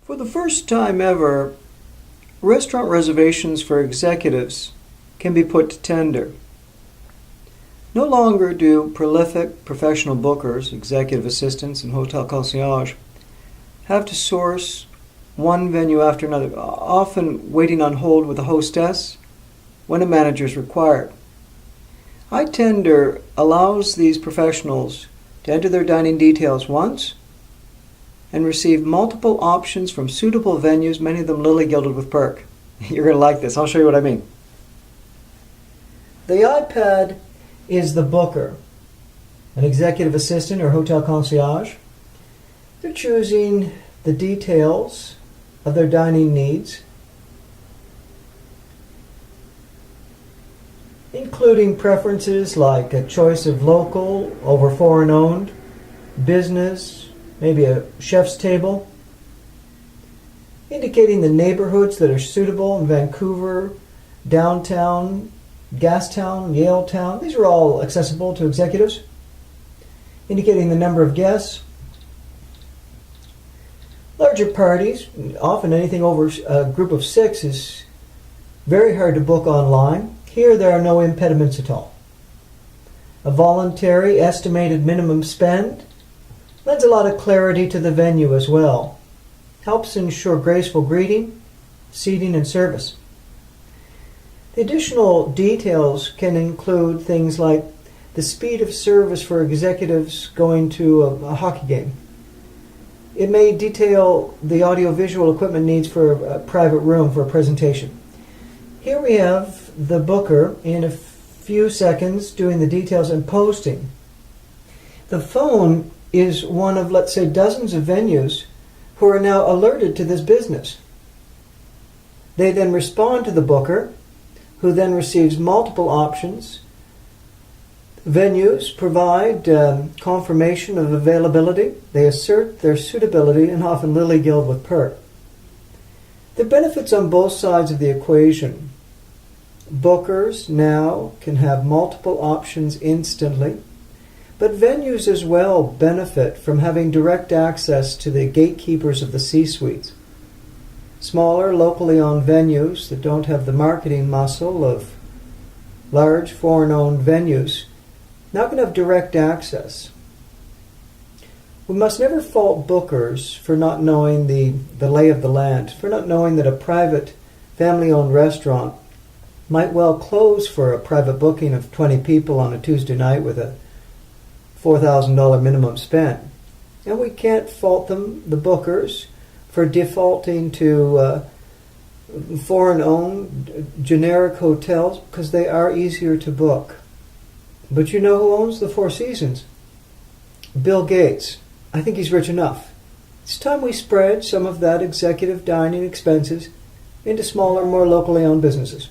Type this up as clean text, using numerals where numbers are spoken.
For the first time ever, restaurant reservations for executives can be put to tender. No longer do prolific professional bookers, executive assistants, and hotel concierge have to source one venue after another, often waiting on hold with a hostess when a manager is required. ITendr allows these professionals to enter their dining details once and receive multiple options from suitable venues, many of them lily-gilded with perk. You're going to like this. I'll show you what I mean. The iPad is the booker, an executive assistant or hotel concierge. They're choosing the details of their dining needs, including preferences like a choice of local over foreign-owned, business, maybe a chef's table, indicating the neighborhoods that are suitable in Vancouver, downtown, Gastown, Yaletown. These are all accessible to executives, indicating the number of guests. Larger parties, often anything over a group of 6, is very hard to book online. Here there are no impediments at all. A voluntary estimated minimum spend lends a lot of clarity to the venue as well. Helps ensure graceful greeting, seating, and service. The additional details can include things like the speed of service for executives going to a hockey game. It may detail the audiovisual equipment needs for a private room for a presentation. Here we have the booker in a few seconds doing the details and posting. The phone is one of, let's say, dozens of venues who are now alerted to this business. They then respond to the booker, who then receives multiple options. Venues provide confirmation of availability. They assert their suitability and often lily-gild with perk. The benefits on both sides of the equation. Bookers now can have multiple options instantly, but venues as well benefit from having direct access to the gatekeepers of the C-suites. Smaller, locally owned venues that don't have the marketing muscle of large, foreign-owned venues now can have direct access. We must never fault bookers for not knowing the lay of the land, for not knowing that a private, family-owned restaurant might well close for a private booking of 20 people on a Tuesday night with a $4,000 minimum spend. And we can't fault them, the bookers, for defaulting to foreign-owned generic hotels because they are easier to book. But you know who owns the Four Seasons? Bill Gates. I think he's rich enough. It's time we spread some of that executive dining expenses into smaller, more locally owned businesses.